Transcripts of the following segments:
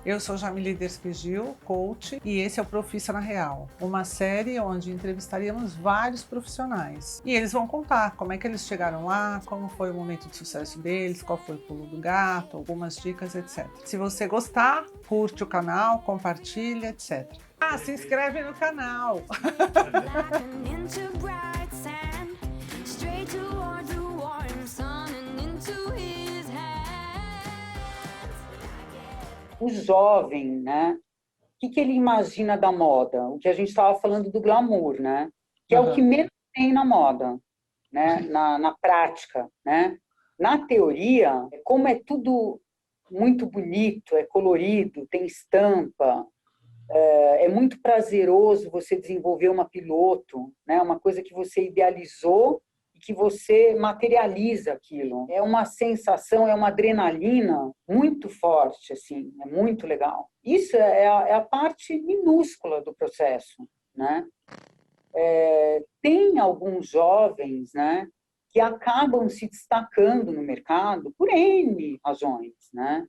Eu sou Jamile Despigil, coach, e esse é o Profissa na Real, uma série onde entrevistaríamos vários profissionais. E eles vão contar como é que eles chegaram lá, como foi o momento de sucesso deles, qual foi o pulo do gato, algumas dicas, etc. Se você gostar, curte o canal, compartilha, etc. Ah, se inscreve no canal! O jovem, né? O que ele imagina da moda? O que a gente estava falando do glamour, né? Que é o que menos tem na moda, né? Na prática, né? Na teoria, como é tudo muito bonito, é colorido, tem estampa, é muito prazeroso você desenvolver uma piloto, né? Uma coisa que você idealizou e que você materializa aquilo. É uma sensação, é uma adrenalina muito forte, assim, é muito legal. Isso é a parte minúscula do processo, né? Tem alguns jovens, né, que acabam se destacando no mercado por N razões, né?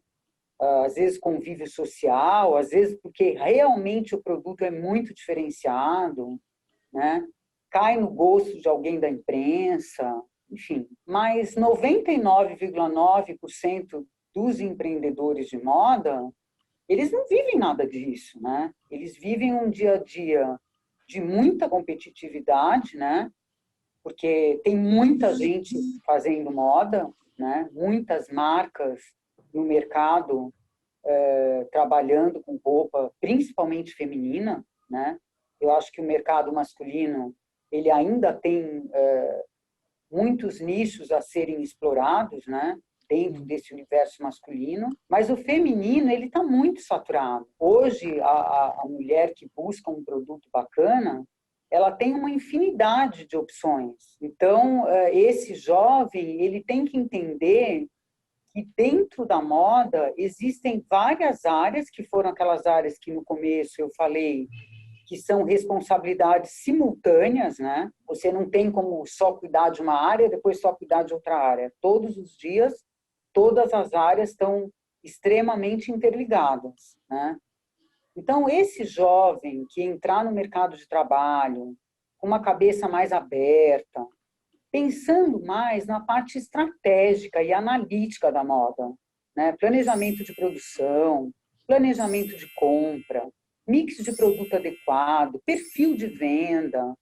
Às vezes convívio social, às vezes porque realmente o produto é muito diferenciado, né? Cai no gosto de alguém da imprensa, enfim. Mas 99,9% dos empreendedores de moda, eles não vivem nada disso, né? Eles vivem um dia a dia de muita competitividade, né? Porque tem muita gente fazendo moda, né? Muitas marcas no mercado trabalhando com roupa, principalmente feminina, né? Eu acho que o mercado masculino ele ainda tem muitos nichos a serem explorados, né? Dentro desse universo masculino, mas o feminino ele está muito saturado. Hoje a mulher que busca um produto bacana, ela tem uma infinidade de opções. Então esse jovem ele tem que entender que dentro da moda existem várias áreas, que foram aquelas áreas que no começo eu falei, que são responsabilidades simultâneas, né? Você não tem como só cuidar de uma área, depois só cuidar de outra área. Todos os dias, todas as áreas estão extremamente interligadas, né? Então, esse jovem que entrar no mercado de trabalho com uma cabeça mais aberta, pensando mais na parte estratégica e analítica da moda, né? Planejamento de produção, planejamento de compra, mix de produto adequado, perfil de venda,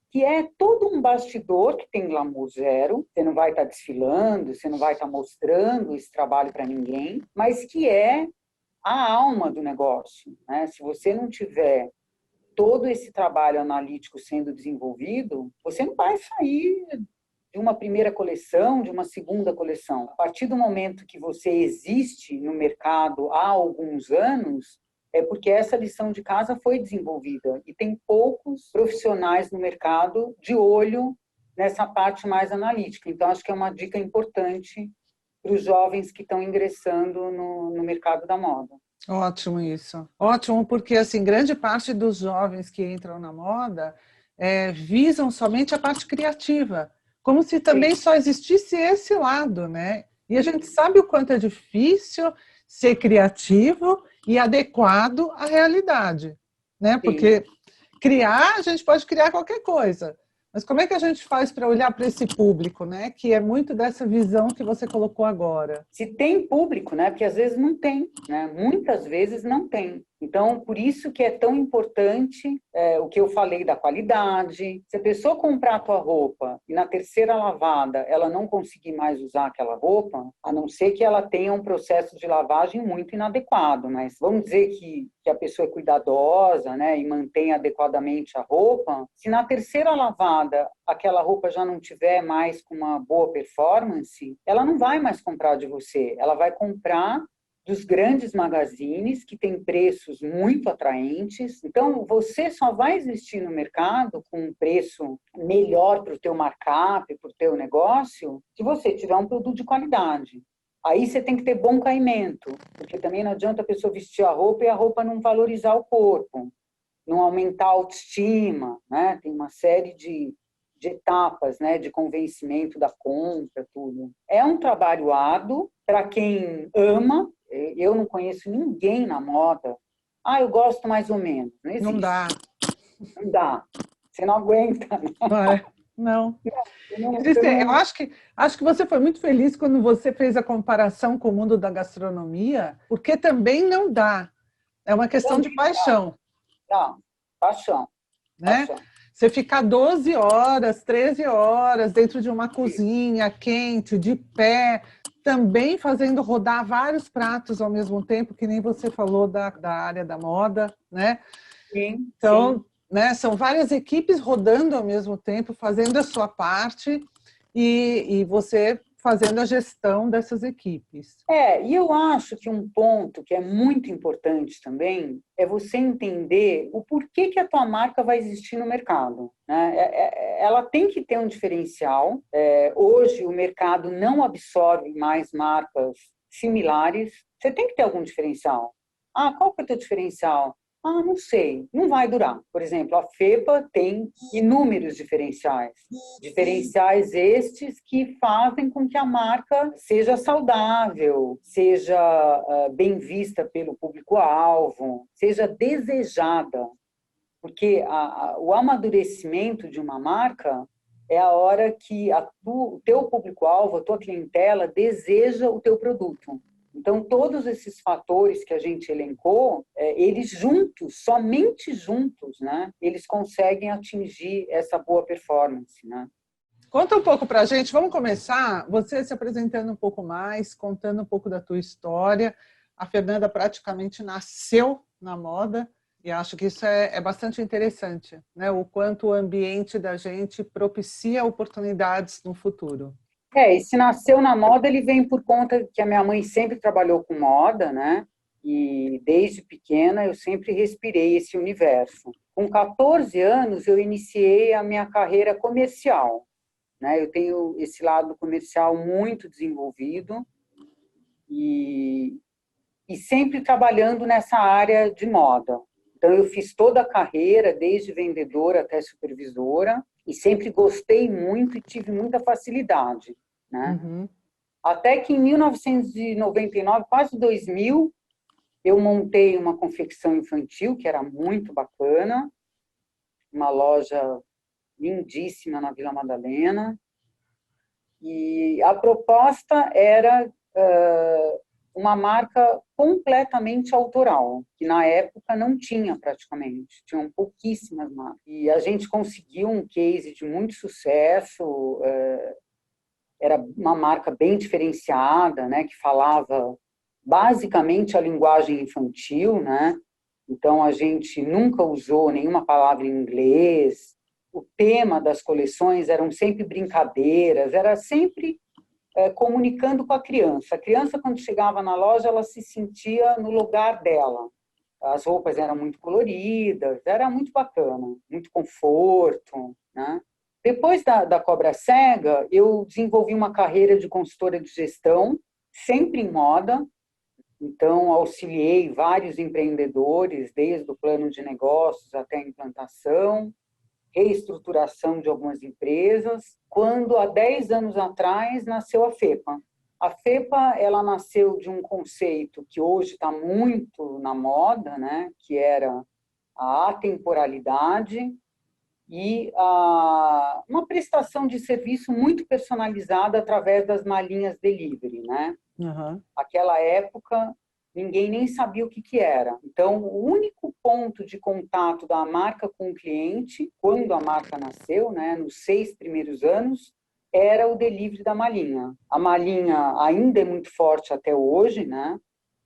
que é todo um bastidor que tem glamour zero, você não vai estar desfilando, você não vai estar mostrando esse trabalho para ninguém, mas que é a alma do negócio, né? Se você não tiver todo esse trabalho analítico sendo desenvolvido, você não vai sair de uma primeira coleção, de uma segunda coleção. A partir do momento que você existe no mercado há alguns anos, é porque essa lição de casa foi desenvolvida e tem poucos profissionais no mercado de olho nessa parte mais analítica. Então, acho que é uma dica importante para os jovens que estão ingressando no mercado da moda. Ótimo isso. Ótimo, porque assim, grande parte dos jovens que entram na moda visam somente a parte criativa, como se também só existisse esse lado, né? E a gente sabe o quanto é difícil ser criativo e adequado à realidade, né? Porque criar, a gente pode criar qualquer coisa, mas como é que a gente faz para olhar para esse público, né? Que é muito dessa visão que você colocou agora. Se tem público, né? Porque às vezes não tem, né? Muitas vezes não tem. Então, por isso que é tão importante o que eu falei da qualidade. Se a pessoa comprar a tua roupa e na terceira lavada ela não conseguir mais usar aquela roupa, a não ser que ela tenha um processo de lavagem muito inadequado, mas vamos dizer que a pessoa é cuidadosa, né, e mantém adequadamente a roupa, se na terceira lavada aquela roupa já não tiver mais com uma boa performance, ela não vai mais comprar de você, ela vai comprar dos grandes magazines, que têm preços muito atraentes. Então, você só vai existir no mercado com um preço melhor para o teu markup, para o teu negócio, se você tiver um produto de qualidade. Aí você tem que ter bom caimento, porque também não adianta a pessoa vestir a roupa e a roupa não valorizar o corpo, não aumentar a autoestima, né? Tem uma série de etapas, né, de convencimento da compra, tudo. É um trabalho árduo para quem ama, Eu não conheço ninguém na moda. Ah, eu gosto mais ou menos. Não existe. Não dá. Não dá. Você não aguenta. Não é? Não. Você Eu não... acho que você foi muito feliz quando você fez a comparação com o mundo da gastronomia, porque também não dá. É uma questão de paixão. Não, paixão. Né? Você ficar 12 horas, 13 horas dentro de uma cozinha quente, de pé, também fazendo rodar vários pratos ao mesmo tempo, que nem você falou da área da moda, né? Sim, então, sim. Né, são várias equipes rodando ao mesmo tempo, fazendo a sua parte e você fazendo a gestão dessas equipes. E eu acho que um ponto que é muito importante também é você entender o porquê que a tua marca vai existir no mercado, né? Ela tem que ter um diferencial. Hoje, o mercado não absorve mais marcas similares. Você tem que ter algum diferencial. Ah, qual que é o teu diferencial? Ah, não sei, não vai durar. Por exemplo, a FEPA tem inúmeros diferenciais. Diferenciais estes que fazem com que a marca seja saudável, seja bem vista pelo público-alvo, seja desejada. Porque o amadurecimento de uma marca é a hora que o teu público-alvo, a tua clientela, deseja o teu produto. Então, todos esses fatores que a gente elencou, eles juntos, somente juntos, né, eles conseguem atingir essa boa performance, né? Conta um pouco para a gente, vamos começar você se apresentando um pouco mais, contando um pouco da tua história. A Fernanda praticamente nasceu na moda e acho que isso é bastante interessante, né? O quanto o ambiente da gente propicia oportunidades no futuro. E se nasceu na moda, ele vem por conta que a minha mãe sempre trabalhou com moda, né? E desde pequena eu sempre respirei esse universo. Com 14 anos, eu iniciei a minha carreira comercial, né? Eu tenho esse lado comercial muito desenvolvido e sempre trabalhando nessa área de moda. Então, eu fiz toda a carreira, desde vendedora até supervisora, e sempre gostei muito e tive muita facilidade, né? Uhum. Até que em 1999, quase 2000, eu montei uma confecção infantil, que era muito bacana, uma loja lindíssima na Vila Madalena, e a proposta era uma marca completamente autoral, que na época não tinha praticamente, tinham pouquíssimas marcas. E a gente conseguiu um case de muito sucesso, era uma marca bem diferenciada, né, que falava basicamente a linguagem infantil, né? Então a gente nunca usou nenhuma palavra em inglês. O tema das coleções eram sempre brincadeiras, era sempre comunicando com a criança. A criança, quando chegava na loja, ela se sentia no lugar dela. As roupas eram muito coloridas, era muito bacana, muito conforto, né? Depois da Cobra Cega, eu desenvolvi uma carreira de consultora de gestão, sempre em moda. Então, auxiliei vários empreendedores, desde o plano de negócios até a implantação, reestruturação de algumas empresas, quando há 10 anos atrás nasceu a FEPA. A FEPA, ela nasceu de um conceito que hoje está muito na moda, né, que era a atemporalidade e uma prestação de serviço muito personalizada através das malinhas delivery, né? Uhum. Aquela época, ninguém nem sabia o que era. Então, o único ponto de contato da marca com o cliente, quando a marca nasceu, né, nos 6 primeiros anos, era o delivery da malinha. A malinha ainda é muito forte até hoje, né?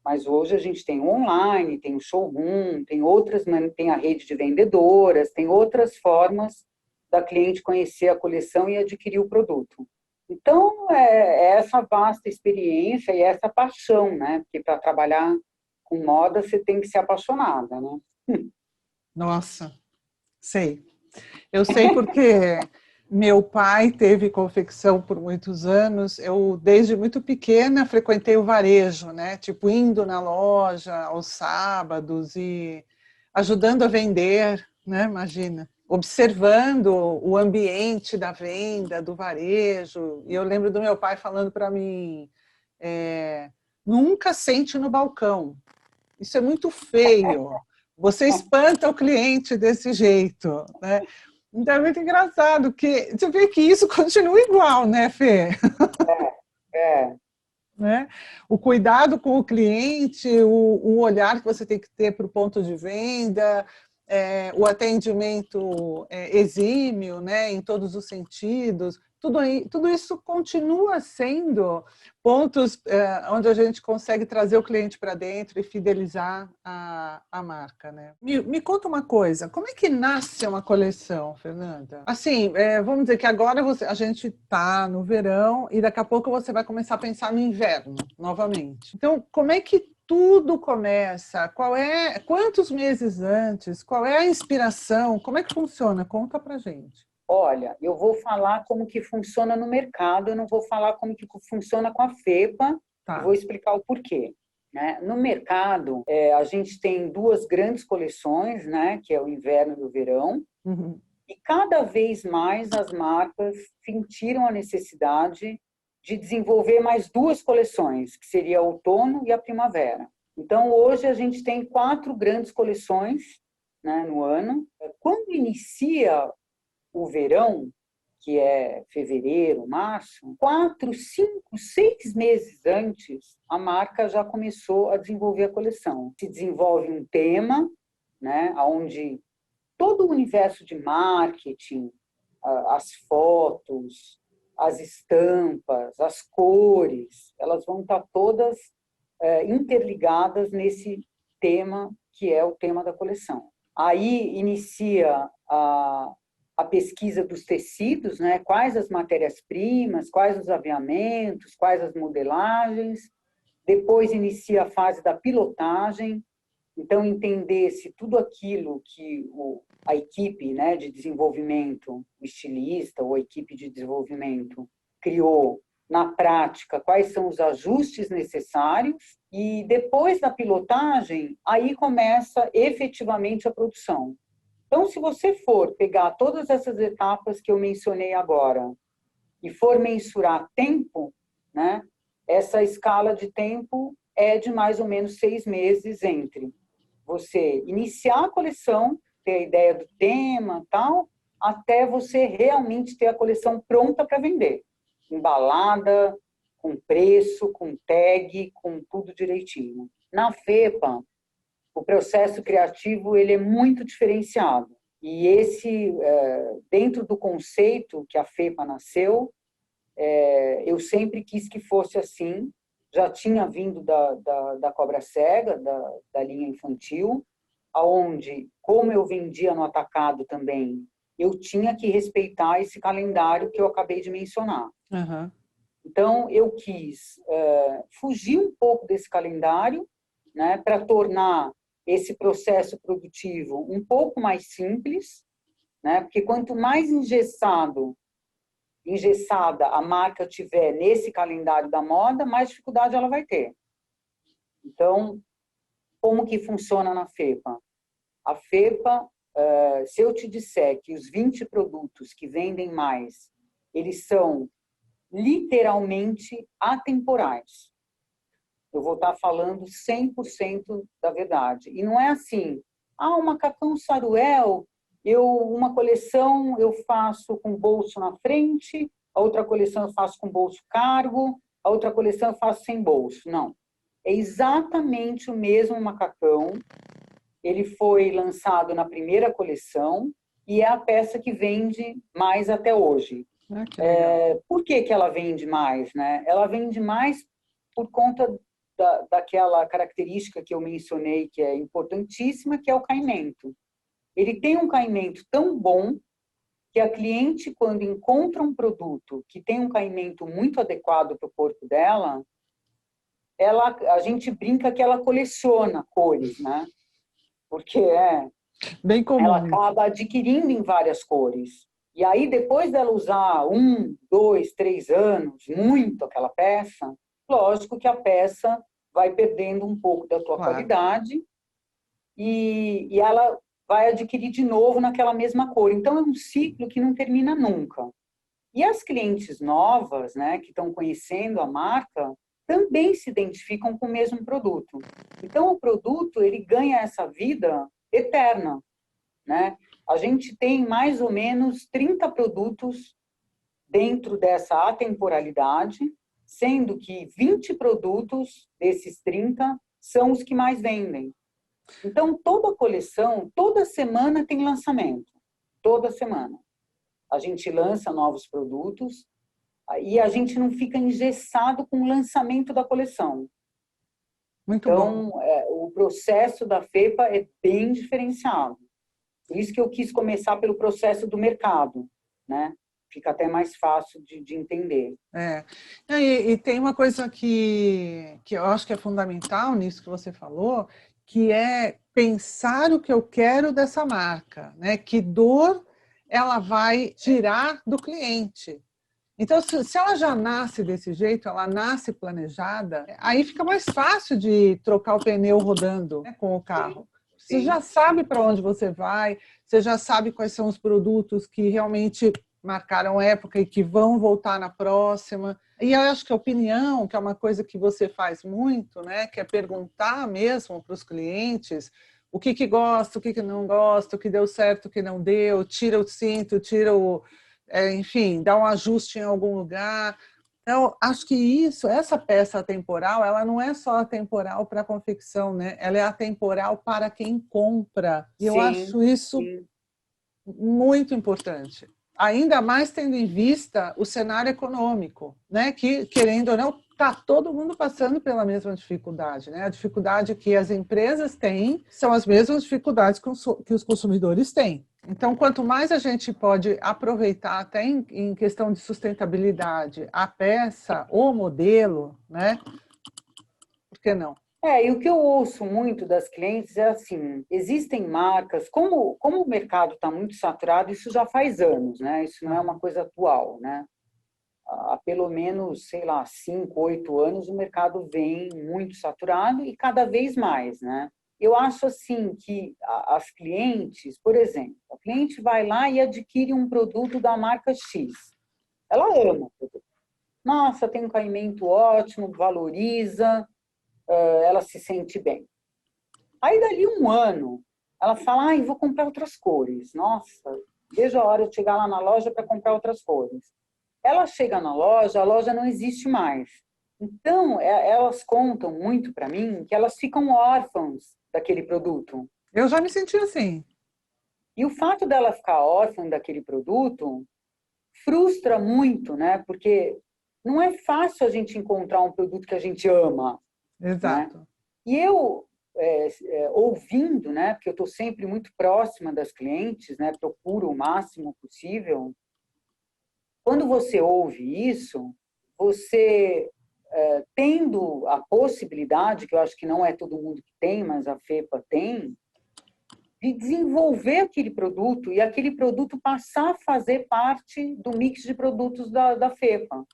Mas hoje a gente tem o online, tem o showroom, tem a rede de vendedoras, tem outras formas da cliente conhecer a coleção e adquirir o produto. Então, é essa vasta experiência e essa paixão, né? Porque para trabalhar com moda, você tem que ser apaixonada, né? Nossa, sei. Eu sei porque meu pai teve confecção por muitos anos. Eu, desde muito pequena, frequentei o varejo, né? Tipo, indo na loja aos sábados e ajudando a vender, né? Imagina. Observando o ambiente da venda, do varejo. E eu lembro do meu pai falando para mim, nunca sente no balcão. Isso é muito feio. Você espanta o cliente desse jeito, né? Então é muito engraçado que você vê que isso continua igual, né, Fê? É, Né? O cuidado com o cliente, o olhar que você tem que ter para o ponto de venda, o atendimento exímio, né, em todos os sentidos, tudo isso continua sendo pontos onde a gente consegue trazer o cliente para dentro e fidelizar a marca. Né? Me conta uma coisa, como é que nasce uma coleção, Fernanda? Assim, vamos dizer que agora a gente está no verão e daqui a pouco você vai começar a pensar no inverno novamente. Então, como é que tudo começa? Quantos meses antes? Qual é a inspiração? Como é que funciona? Conta pra gente. olha, eu vou falar como que funciona no mercado, eu não vou falar como que funciona com a FEPA, e Tá. vou explicar o porquê. Né? No mercado, a gente tem duas grandes coleções, né, que é o inverno e o verão, Uhum. e cada vez mais as marcas sentiram a necessidade de desenvolver mais duas coleções, que seria o outono e a primavera. Então, hoje a gente tem 4 grandes coleções, né, no ano. Quando inicia o verão, que é fevereiro, março, 4, 5, 6 meses antes, a marca já começou a desenvolver a coleção. Se desenvolve um tema, né, onde todo o universo de marketing, as fotos, as estampas, as cores, elas vão estar todas interligadas nesse tema que é o tema da coleção. Aí inicia a pesquisa dos tecidos, né? Quais as matérias-primas, quais os aviamentos, quais as modelagens. Depois inicia a fase da pilotagem, então entender se tudo aquilo que a equipe, né, de desenvolvimento, o estilista ou a equipe de desenvolvimento criou na prática, quais são os ajustes necessários, e depois da pilotagem, aí começa efetivamente a produção. Então, se você for pegar todas essas etapas que eu mencionei agora e for mensurar tempo, né, essa escala de tempo é de mais ou menos 6 meses entre você iniciar a coleção, ter a ideia do tema, tal, até você realmente ter a coleção pronta para vender, embalada, com preço, com tag, com tudo direitinho. Na FEPA, o processo criativo ele é muito diferenciado. E esse, dentro do conceito que a FEPA nasceu, eu sempre quis que fosse assim. Já tinha vindo da Cobra Cega, da linha infantil, aonde, como eu vendia no atacado também, eu tinha que respeitar esse calendário que eu acabei de mencionar. Uhum. Então, eu quis fugir um pouco desse calendário, né, para tornar esse processo produtivo um pouco mais simples, né, porque quanto mais engessada a marca tiver nesse calendário da moda, mais dificuldade ela vai ter. Então, como que funciona na FEPA? A FEPA, se eu te disser que os 20 produtos que vendem mais, eles são literalmente atemporais. Eu vou estar falando 100% da verdade. E não é assim, o macacão saruel, uma coleção eu faço com bolso na frente, a outra coleção eu faço com bolso cargo, a outra coleção eu faço sem bolso. Não. É exatamente o mesmo macacão. Ele foi lançado na primeira coleção e é a peça que vende mais até hoje. Que legal. Por que ela vende mais? Né? Ela vende mais por conta daquela característica que eu mencionei, que é importantíssima, que é o caimento. Ele tem um caimento tão bom que a cliente, quando encontra um produto que tem um caimento muito adequado para o corpo dela, a gente brinca que ela coleciona cores, né? Porque Bem ela comum. acaba adquirindo em várias cores. E aí, depois dela usar 1, 2, 3 anos, muito aquela peça, lógico que a peça vai perdendo um pouco da sua qualidade e ela vai adquirir de novo naquela mesma cor. Então, é um ciclo que não termina nunca. E as clientes novas, né, que estão conhecendo a marca, também se identificam com o mesmo produto. Então, o produto, ele ganha essa vida eterna, né? A gente tem mais ou menos 30 produtos dentro dessa atemporalidade, sendo que 20 produtos desses 30 são os que mais vendem. Então, toda coleção, toda semana tem lançamento. Toda semana. A gente lança novos produtos e a gente não fica engessado com o lançamento da coleção. Muito Então, bom. o processo da FEPA é bem diferenciado. Por isso que eu quis começar pelo processo do mercado, né? Fica até mais fácil de entender. E tem uma coisa que eu acho que é fundamental nisso que você falou, que é pensar o que eu quero dessa marca, né? Que dor ela vai tirar do cliente. Então, se ela já nasce desse jeito, ela nasce planejada, aí fica mais fácil de trocar o pneu rodando, né, com o carro. Você já sabe para onde você vai, você já sabe quais são os produtos que realmente marcaram época e que vão voltar na próxima. E eu acho que a opinião, que é uma coisa que você faz muito, né, que é perguntar mesmo para os clientes o que gosta, o que não gosta, o que deu certo, o que não deu, tira o cinto, tira o... enfim, dá um ajuste em algum lugar. Então, acho que essa peça atemporal, ela não é só atemporal para a confecção, né? Ela é atemporal para quem compra. E eu acho isso muito importante. Ainda mais tendo em vista o cenário econômico, né? Que, querendo ou não, está todo mundo passando pela mesma dificuldade, né? A dificuldade que as empresas têm são as mesmas dificuldades que os consumidores têm. Então, quanto mais a gente pode aproveitar, até em questão de sustentabilidade, a peça, o modelo, né? Por que não? E o que eu ouço muito das clientes é assim, existem marcas, como o mercado está muito saturado, isso já faz anos, né? Isso não é uma coisa atual, né? Há pelo menos, sei lá, 5, 8 anos, o mercado vem muito saturado e cada vez mais, né? Eu acho assim que as clientes, por exemplo, a cliente vai lá e adquire um produto da marca X. Ela ama o produto. Nossa, tem um caimento ótimo, valoriza, ela se sente bem. Aí, dali um ano, ela fala, vou comprar outras cores. Nossa, vejo a hora de chegar lá na loja para comprar outras cores. Ela chega na loja, a loja não existe mais. Então, elas contam muito para mim que elas ficam órfãs daquele produto. Eu já me senti assim. E o fato dela ficar órfã daquele produto frustra muito, né? Porque não é fácil a gente encontrar um produto que a gente ama, né? Exato. E eu, ouvindo, né? Porque eu estou sempre muito próxima das clientes, né? Procuro o máximo possível. Quando você ouve isso, você tendo a possibilidade, que eu acho que não é todo mundo que tem, mas a FEPA tem, de desenvolver aquele produto e aquele produto passar a fazer parte do mix de produtos da FEPA.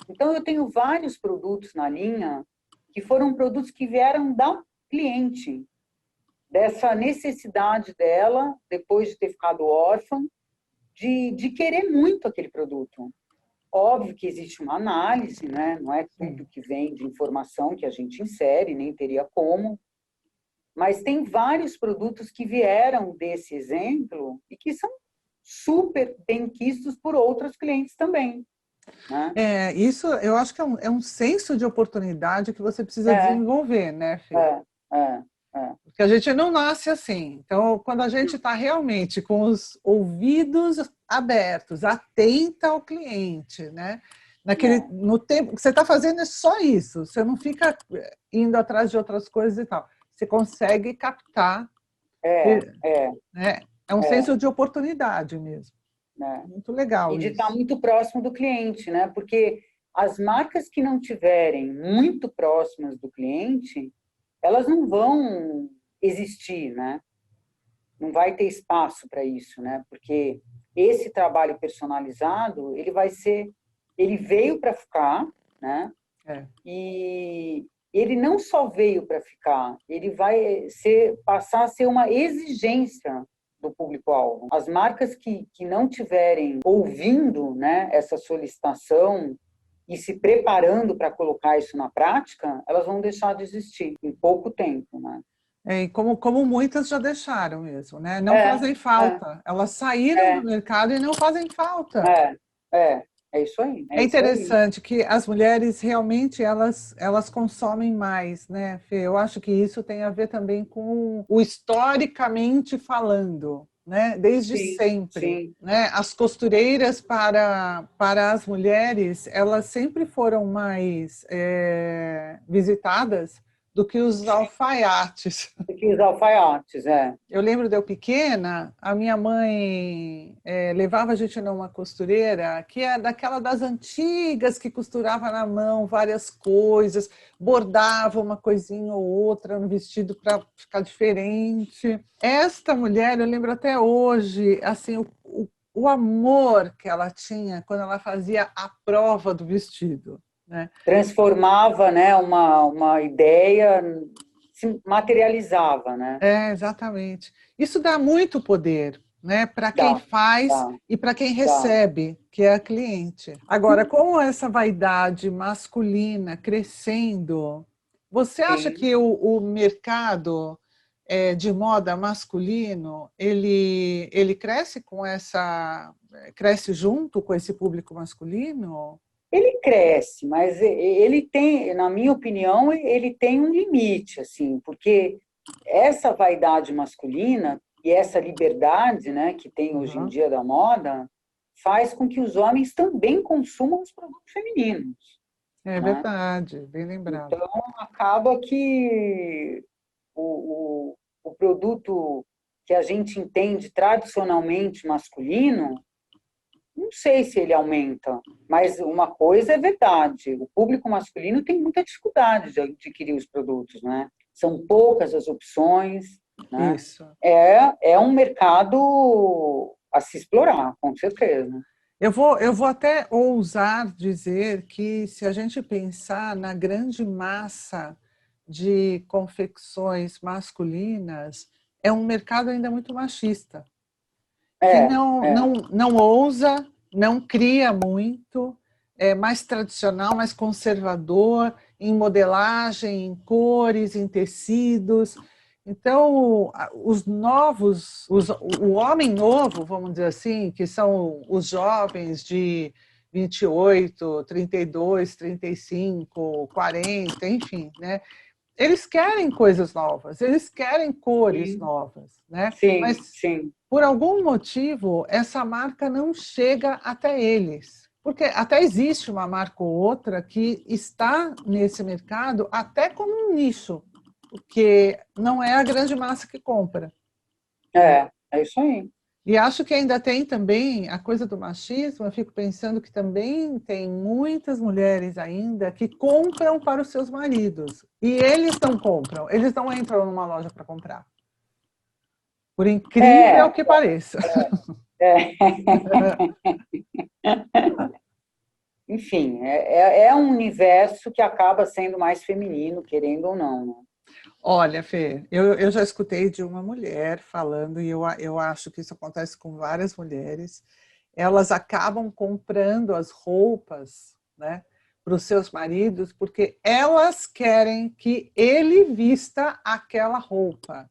Então, eu tenho vários produtos na linha que foram produtos que vieram da cliente, dessa necessidade dela, depois de ter ficado órfã, de querer muito aquele produto. Óbvio que existe uma análise, né? Não é tudo que vem de informação que a gente insere, nem teria como, mas tem vários produtos que vieram desse exemplo e que são super bem quistos por outros clientes também. Né? Isso eu acho que é um senso de oportunidade que você precisa desenvolver, né, Fê? Porque a gente não nasce assim. Então, quando a gente está realmente com os ouvidos abertos, atenta ao cliente, né? No tempo que você está fazendo é só isso. Você não fica indo atrás de outras coisas e tal. Você consegue captar. Né? É um senso de oportunidade mesmo. Muito legal e de isso. estar muito próximo do cliente, né? Porque as marcas que não tiverem muito próximas do cliente, elas não vão existir, né? Não vai ter espaço para isso, né? Porque esse trabalho personalizado, ele veio para ficar, né? E ele não só veio para ficar, ele vai passar a ser uma exigência do público-alvo. As marcas que não tiverem ouvindo, né, essa solicitação e se preparando para colocar isso na prática, elas vão deixar de existir em pouco tempo, né? E como muitas já deixaram mesmo, né? Não É, fazem é, falta. Elas saíram do é, mercado e não fazem falta. é, é isso aí, É é isso aí. interessante que as mulheres realmente elas consomem mais, né, Fê? Eu acho que isso tem a ver também com o historicamente falando, né? Desde Sim, sempre, sim. né? As costureiras para as mulheres, elas sempre foram mais visitadas do que os alfaiates. Tem que usar alfaiates, é. Eu lembro de eu pequena, a minha mãe levava a gente numa costureira que é daquela das antigas, que costurava na mão várias coisas, bordava uma coisinha ou outra no vestido para ficar diferente. Esta mulher, eu lembro até hoje, assim, o amor que ela tinha quando ela fazia a prova do vestido, né? Transformava, né, uma ideia, se materializava, né? Exatamente. Isso dá muito poder, né, para quem Dá, faz dá, e para quem dá. recebe, que é a cliente. Agora, com essa vaidade masculina crescendo, você acha Sim. que o mercado de moda masculino ele cresce com cresce junto com esse público masculino? Ele cresce, mas ele tem, na minha opinião, ele tem um limite, assim, porque essa vaidade masculina e essa liberdade, né, que tem hoje em Uhum. dia da moda, faz com que os homens também consumam os produtos femininos, É né? verdade, bem lembrado. Então, acaba que o produto que a gente entende tradicionalmente masculino, não sei se ele aumenta, mas uma coisa é verdade, o público masculino tem muita dificuldade de adquirir os produtos, né? São poucas as opções, né? Isso. É um mercado a se explorar, com certeza. Eu vou até ousar dizer que, se a gente pensar na grande massa de confecções masculinas, é um mercado ainda muito machista, que É, não ousa, não cria muito, é mais tradicional, mais conservador em modelagem, em cores, em tecidos. Então, os novos, o homem novo, vamos dizer assim, que são os jovens de 28, 32, 35, 40, enfim, né? Eles querem coisas novas, eles querem cores sim, novas, né? sim, Mas sim. por algum motivo essa marca não chega até eles. Porque até existe uma marca ou outra que está nesse mercado até como um nicho, porque não é a grande massa que compra, né? É isso aí. E acho que ainda tem também a coisa do machismo. Eu fico pensando que também tem muitas mulheres ainda que compram para os seus maridos. E eles não compram, eles não entram numa loja para comprar. Por incrível É, que pareça. é. Enfim, é um universo que acaba sendo mais feminino, querendo ou não, né? Olha, Fê, eu já escutei de uma mulher falando, e eu acho que isso acontece com várias mulheres, elas acabam comprando as roupas, né, para os seus maridos, porque elas querem que ele vista aquela roupa.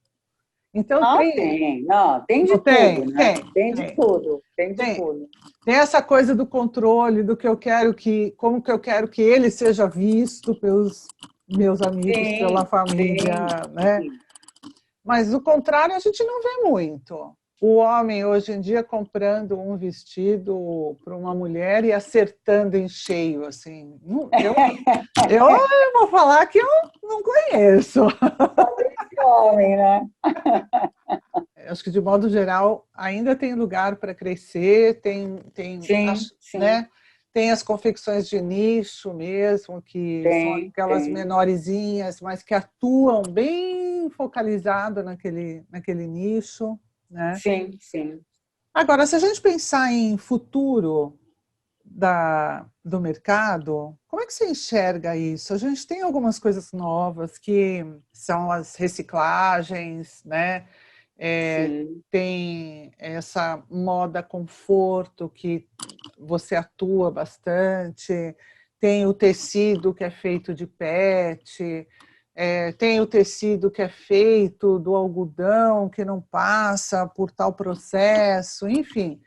Então, Ah, tem. Não, tem de não tudo, tem? né? Tem, Tem de tem, tudo, tem de tem. tudo. Tem essa coisa do controle, do que eu quero como que eu quero que ele seja visto pelos meus amigos, pela Sim, família, sim, né? sim. Mas o contrário a gente não vê muito. O homem hoje em dia comprando um vestido para uma mulher e acertando em cheio, assim. Eu vou falar que eu não conheço. Esse homem, né? Acho que, de modo geral, ainda tem lugar para crescer, Sim, sim. né? Tem as confecções de nicho mesmo, que são aquelas Tem. menorzinhas, mas que atuam bem focalizado naquele nicho, né? Sim, sim. Agora, se a gente pensar em futuro do mercado, como é que você enxerga isso? A gente tem algumas coisas novas que são as reciclagens, né? Sim. Tem essa moda conforto que você atua bastante, tem o tecido que é feito de PET, tem o tecido que é feito do algodão, que não passa por tal processo, enfim.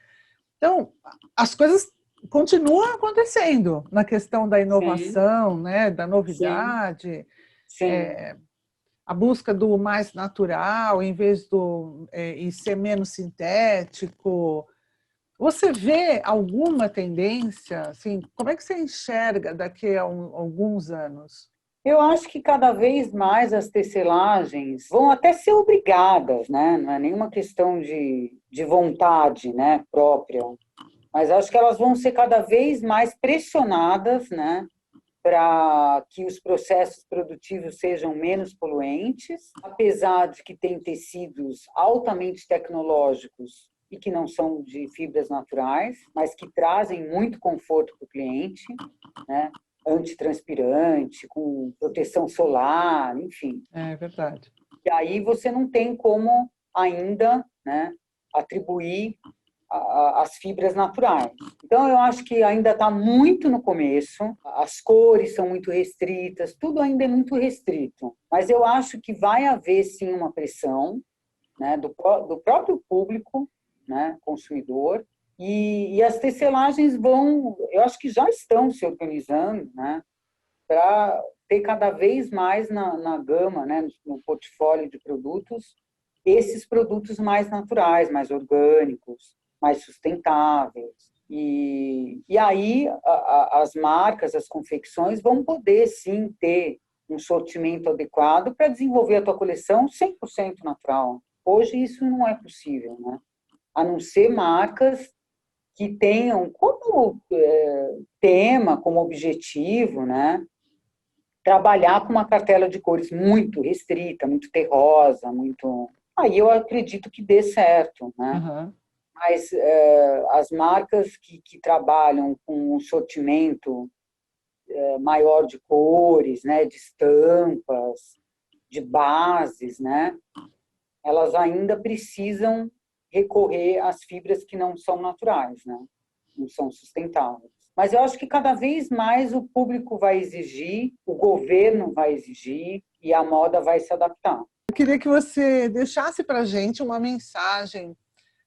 Então, as coisas continuam acontecendo na questão da Sim, inovação, né, da sim, novidade, sim. a busca do mais natural, em vez e ser menos sintético. Você vê alguma tendência? Assim, como é que você enxerga daqui a alguns anos? Eu acho que cada vez mais as tecelagens vão até ser obrigadas, né? Não é nenhuma questão de vontade, né, própria, mas acho que elas vão ser cada vez mais pressionadas, né, para que os processos produtivos sejam menos poluentes, apesar de que tem tecidos altamente tecnológicos e que não são de fibras naturais, mas que trazem muito conforto para o cliente, né? Antitranspirante, com proteção solar, enfim. É verdade. E aí você não tem como ainda, né, atribuir as fibras naturais. Então, eu acho que ainda está muito no começo, as cores são muito restritas, tudo ainda é muito restrito. Mas eu acho que vai haver, sim, uma pressão, né, do próprio público, né, consumidor, e as tecelagens vão, eu acho que já estão se organizando, né, para ter cada vez mais na gama, né, no portfólio de produtos, esses produtos mais naturais, mais orgânicos, mais sustentáveis. E aí as marcas, as confecções vão poder, sim, ter um sortimento adequado para desenvolver a tua coleção 100% natural. Hoje isso não é possível, né? A não ser marcas que tenham como tema, como objetivo, né, trabalhar com uma cartela de cores muito restrita, muito terrosa, muito. Aí eu acredito que dê certo, né? Uhum. Mas as marcas que trabalham com um sortimento maior de cores, né, de estampas, de bases, né, elas ainda precisam recorrer às fibras que não são naturais, né, não são sustentáveis. Mas eu acho que cada vez mais o público vai exigir, o governo vai exigir e a moda vai se adaptar. Eu queria que você deixasse para a gente uma mensagem,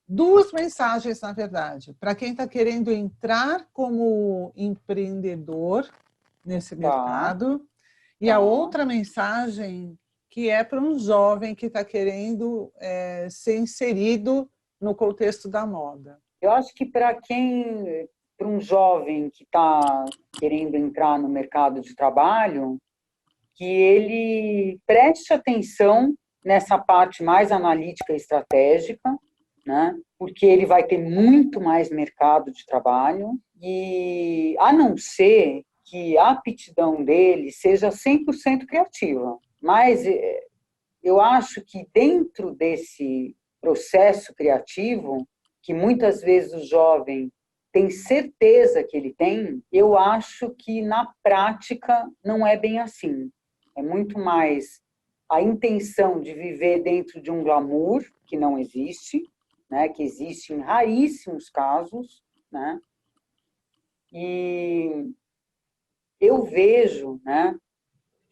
duas mensagens, na verdade, para quem está querendo entrar como empreendedor nesse Tá, mercado, e a tá. outra mensagem que é para um jovem que está querendo ser inserido no contexto da moda. Eu acho que para um jovem que está querendo entrar no mercado de trabalho, que ele preste atenção nessa parte mais analítica e estratégica, né? Porque ele vai ter muito mais mercado de trabalho e a não ser que a aptidão dele seja 100% criativa. Mas eu acho que dentro desse processo criativo, que muitas vezes o jovem tem certeza que ele tem, eu acho que na prática não é bem assim. É muito mais a intenção de viver dentro de um glamour que não existe, né, que existe em raríssimos casos, né? E eu vejo, né,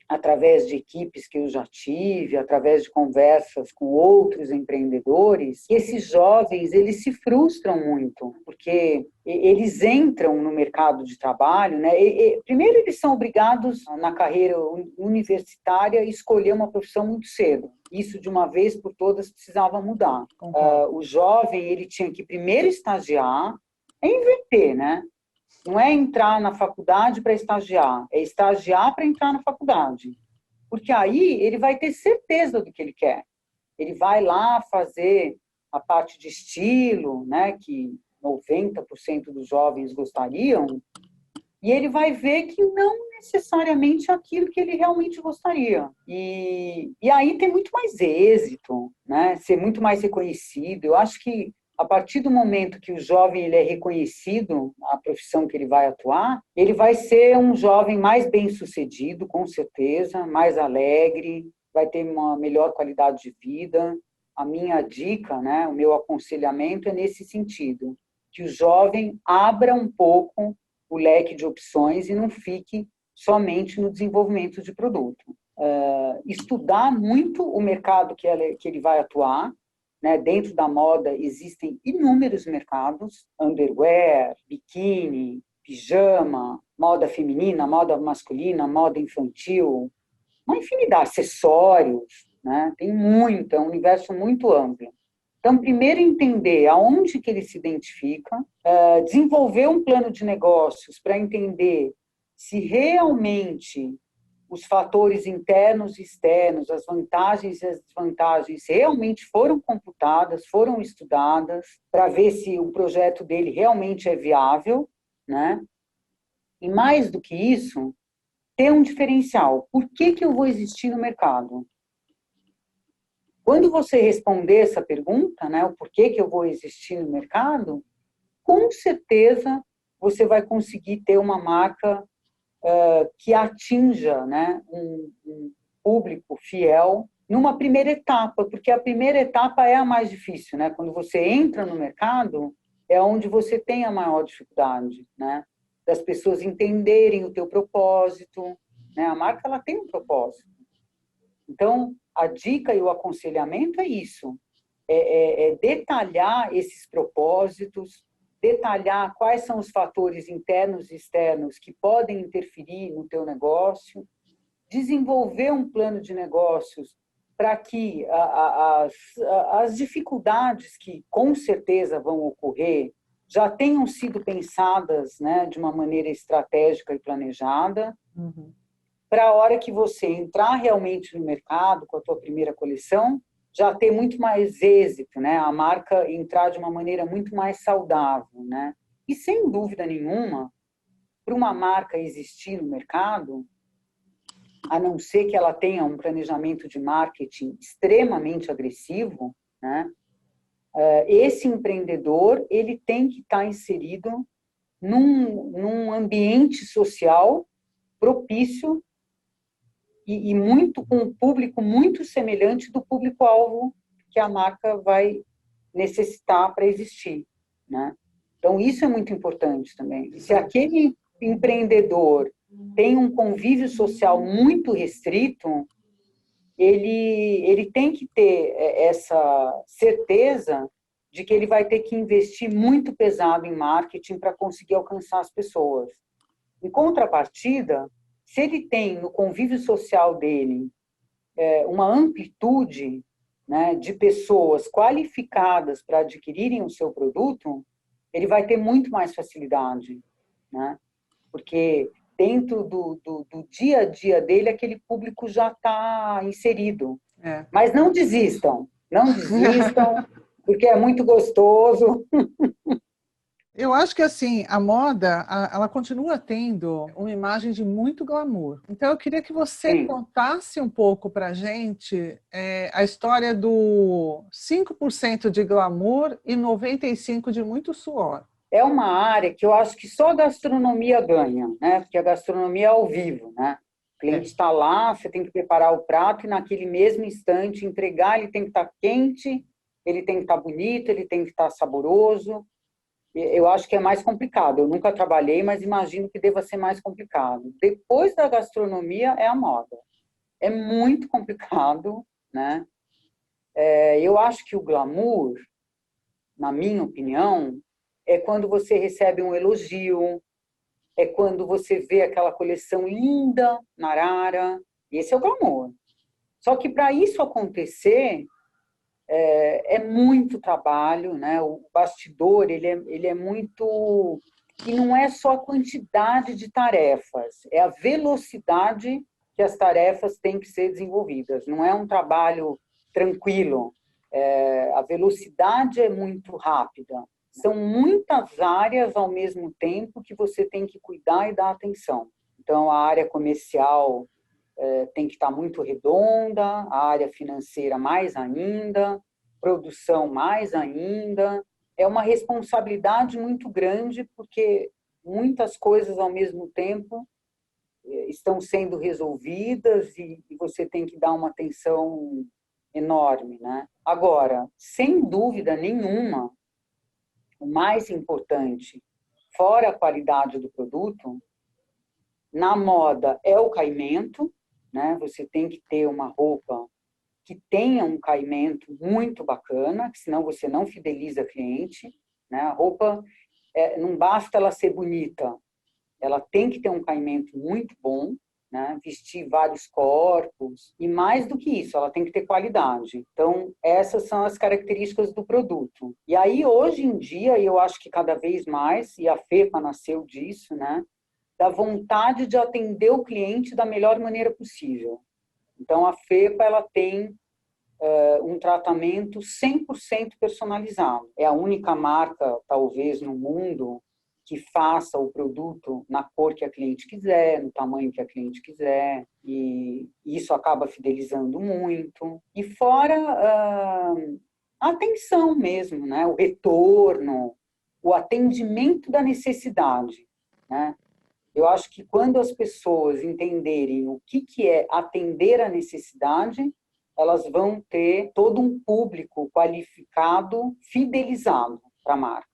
através de equipes que eu já tive, através de conversas com outros empreendedores, que esses jovens, eles se frustram muito, porque eles entram no mercado de trabalho, né? Primeiro, eles são obrigados, na carreira universitária, a escolher uma profissão muito cedo. Isso, de uma vez por todas, precisava mudar. Concordo. O jovem, ele tinha que primeiro estagiar, é inverter, né? Não é entrar na faculdade para estagiar, é estagiar para entrar na faculdade. Porque aí ele vai ter certeza do que ele quer. Ele vai lá fazer a parte de estilo, né, que 90% dos jovens gostariam, e ele vai ver que não necessariamente é aquilo que ele realmente gostaria. E aí tem muito mais êxito, né? Ser muito mais reconhecido. Eu acho que a partir do momento que o jovem ele é reconhecido, a profissão que ele vai atuar, ele vai ser um jovem mais bem-sucedido, com certeza, mais alegre, vai ter uma melhor qualidade de vida. A minha dica, né, o meu aconselhamento é nesse sentido, que o jovem abra um pouco o leque de opções e não fique somente no desenvolvimento de produto. Estudar muito o mercado que ele vai atuar, né? Dentro da moda existem inúmeros mercados, underwear, biquíni, pijama, moda feminina, moda masculina, moda infantil, uma infinidade, acessórios, né? Tem muito, é um universo muito amplo. Então, primeiro entender aonde que ele se identifica, desenvolver um plano de negócios para entender se realmente os fatores internos e externos, as vantagens e as desvantagens realmente foram computadas, foram estudadas, para ver se o projeto dele realmente é viável, né? E mais do que isso, ter um diferencial. Por que eu vou existir no mercado? Quando você responder essa pergunta, né, o porquê que eu vou existir no mercado, com certeza você vai conseguir ter uma marca que atinja, né, um público fiel numa primeira etapa, porque a primeira etapa é a mais difícil, né? Quando você entra no mercado, é onde você tem a maior dificuldade, né? Das pessoas entenderem o teu propósito, né? A marca, ela tem um propósito. Então, a dica e o aconselhamento é isso, é detalhar esses propósitos, detalhar quais são os fatores internos e externos que podem interferir no teu negócio, desenvolver um plano de negócios para que as dificuldades que com certeza vão ocorrer já tenham sido pensadas, né, de uma maneira estratégica e planejada, para a hora que você entrar realmente no mercado com a tua primeira coleção, já ter muito mais êxito, né? A marca entrar de uma maneira muito mais saudável, né? E sem dúvida nenhuma, para uma marca existir no mercado, a não ser que ela tenha um planejamento de marketing extremamente agressivo, né? Esse empreendedor, ele tem que estar inserido num ambiente social propício e muito com um público muito semelhante do público-alvo que a marca vai necessitar para existir, né? Então, isso é muito importante também. Se aquele empreendedor tem um convívio social muito restrito, ele tem que ter essa certeza de que ele vai ter que investir muito pesado em marketing para conseguir alcançar as pessoas. Em contrapartida, se ele tem no convívio social dele uma amplitude, né, de pessoas qualificadas para adquirirem o seu produto, ele vai ter muito mais facilidade, né? Porque dentro do dia a dia dele, aquele público já está inserido. Mas não desistam, porque é muito gostoso. Eu acho que assim, a moda, ela continua tendo uma imagem de muito glamour. Então eu queria que você Sim. contasse um pouco para a gente a história do 5% de glamour e 95% de muito suor. É uma área que eu acho que só a gastronomia ganha, né? Porque a gastronomia é ao vivo, né? O cliente está lá, você tem que preparar o prato e naquele mesmo instante entregar, ele tem que estar quente, ele tem que estar bonito, ele tem que estar saboroso. Eu acho que é mais complicado. Eu nunca trabalhei, mas imagino que deva ser mais complicado. Depois da gastronomia é a moda. É muito complicado, né? Eu acho que o glamour, na minha opinião, é quando você recebe um elogio, é quando você vê aquela coleção linda na Arara. Esse é o glamour. Só que para isso acontecer, é muito trabalho, né? O bastidor, ele é muito... E não é só a quantidade de tarefas, é a velocidade que as tarefas têm que ser desenvolvidas. Não é um trabalho tranquilo. A velocidade é muito rápida. São muitas áreas ao mesmo tempo que você tem que cuidar e dar atenção. Então, a área comercial tem que estar muito redonda, a área financeira mais ainda, produção mais ainda. É uma responsabilidade muito grande, porque muitas coisas ao mesmo tempo estão sendo resolvidas e você tem que dar uma atenção enorme, né? Agora, sem dúvida nenhuma, o mais importante fora a qualidade do produto, na moda é o caimento, né? Você tem que ter uma roupa que tenha um caimento muito bacana, senão você não fideliza cliente, né? A roupa, não basta ela ser bonita, ela tem que ter um caimento muito bom, né? Vestir vários corpos, e mais do que isso, ela tem que ter qualidade. Então, essas são as características do produto. E aí, hoje em dia, eu acho que cada vez mais, e a FEPA nasceu disso, né? Da vontade de atender o cliente da melhor maneira possível. Então, a FEPA, ela tem um tratamento 100% personalizado. É a única marca, talvez, no mundo que faça o produto na cor que a cliente quiser, no tamanho que a cliente quiser, e isso acaba fidelizando muito. E fora a atenção mesmo, né? O retorno, o atendimento da necessidade, né? Eu acho que quando as pessoas entenderem o que é atender a necessidade, elas vão ter todo um público qualificado, fidelizado para a marca,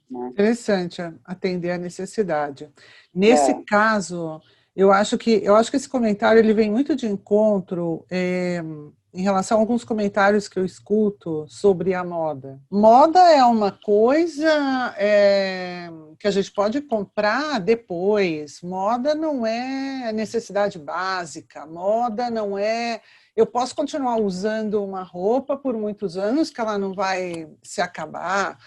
né? Interessante atender a necessidade. Nesse É, caso, eu acho que esse comentário ele vem muito de encontro em relação a alguns comentários que eu escuto sobre a moda. Moda é uma coisa que a gente pode comprar depois. Moda não é necessidade básica. Moda não é. Eu posso continuar usando uma roupa por muitos anos que ela não vai se acabar.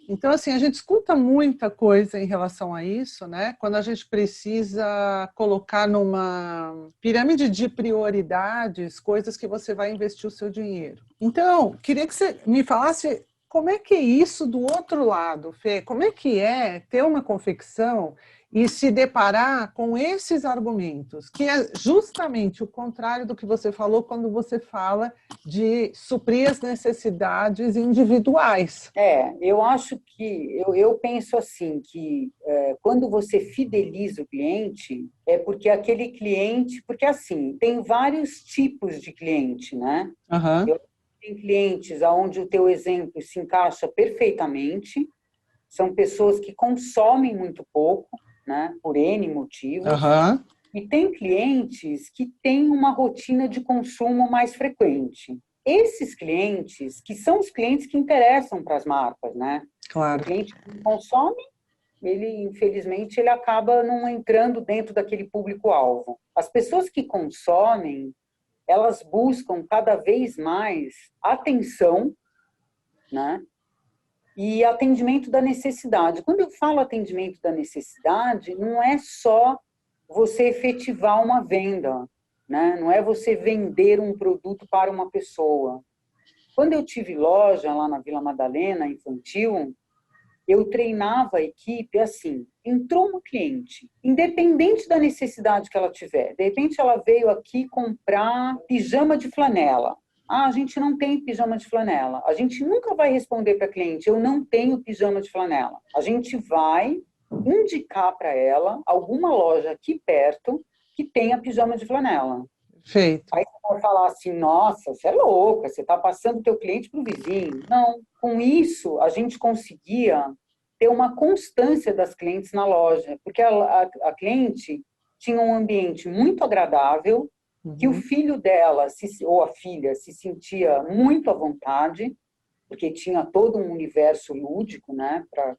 Então, assim, a gente escuta muita coisa em relação a isso, né? Quando a gente precisa colocar numa pirâmide de prioridades coisas que você vai investir o seu dinheiro. Então, queria que você me falasse como é que é isso do outro lado, Fê? Como é que é ter uma confecção e se deparar com esses argumentos, que é justamente o contrário do que você falou quando você fala de suprir as necessidades individuais. eu acho que, eu penso assim, que quando você fideliza o cliente, é porque aquele cliente, porque assim, tem vários tipos de cliente, né? Aham, Tem clientes onde o teu exemplo se encaixa perfeitamente, são pessoas que consomem muito pouco, né, por N motivos, aham. e tem clientes que têm uma rotina de consumo mais frequente. Esses clientes, que são os clientes que interessam para as marcas, né? O Claro. cliente que consome, ele, infelizmente, ele acaba não entrando dentro daquele público-alvo. As pessoas que consomem, elas buscam cada vez mais atenção, né? E atendimento da necessidade. Quando eu falo atendimento da necessidade, não é só você efetivar uma venda, né? Não é você vender um produto para uma pessoa. Quando eu tive loja lá na Vila Madalena, infantil, eu treinava a equipe assim, entrou uma cliente, independente da necessidade que ela tiver, de repente ela veio aqui comprar pijama de flanela. Ah, a gente não tem pijama de flanela. A gente nunca vai responder para a cliente, eu não tenho pijama de flanela. A gente vai indicar para ela alguma loja aqui perto que tenha pijama de flanela. Feito. Aí você vai falar assim, nossa, você é louca, você está passando o teu cliente para o vizinho. Não, com isso a gente conseguia ter uma constância das clientes na loja, porque a cliente tinha um ambiente muito agradável, que o Uhum. filho dela, ou a filha, se sentia muito à vontade, porque tinha todo um universo lúdico, né, para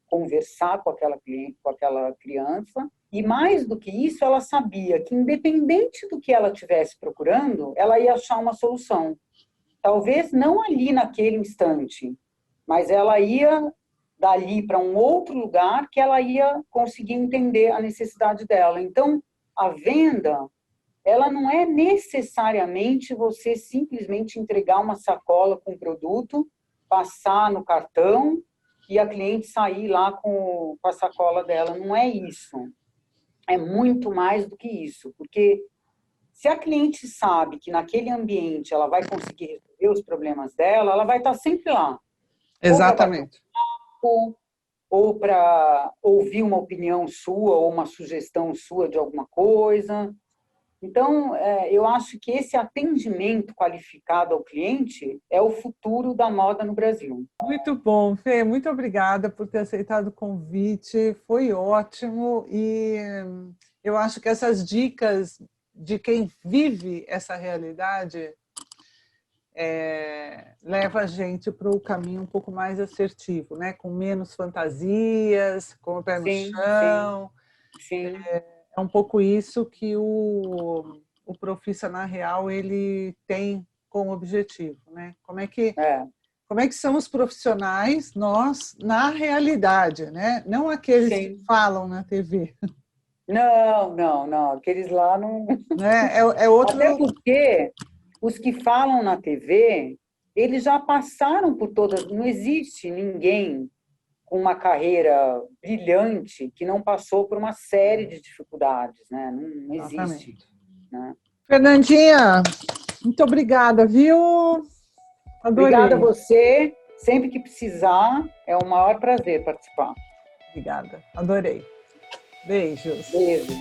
conversar com aquela cliente, com aquela criança. E mais do que isso, ela sabia que independente do que ela estivesse procurando, ela ia achar uma solução. Talvez não ali naquele instante, mas ela ia dali para um outro lugar que ela ia conseguir entender a necessidade dela. Então, a venda, ela não é necessariamente você simplesmente entregar uma sacola com o produto, passar no cartão e a cliente sair lá com a sacola dela. Não é isso. É muito mais do que isso, porque se a cliente sabe que naquele ambiente ela vai conseguir resolver os problemas dela, ela vai estar sempre lá, ou para bater um Exatamente. papo, ou para ouvir uma opinião sua ou uma sugestão sua de alguma coisa. Então, eu acho que esse atendimento qualificado ao cliente é o futuro da moda no Brasil. Muito bom, Fê. Muito obrigada por ter aceitado o convite. Foi ótimo e eu acho que essas dicas de quem vive essa realidade leva a gente para o caminho um pouco mais assertivo, né? Com menos fantasias, com o pé no chão. Sim. É um pouco isso que o profissional real ele tem como objetivo, né? Como é que são os profissionais, nós, na realidade, né? Não aqueles que falam na TV. Não. Aqueles lá não... É outro... Até porque os que falam na TV, eles já passaram por todas... Não existe ninguém com uma carreira brilhante que não passou por uma série de dificuldades, né? Não existe. Né? Fernandinha, muito obrigada, viu? Adorei. Obrigada a você. Sempre que precisar, é um maior prazer participar. Obrigada, adorei. Beijos. Beijo.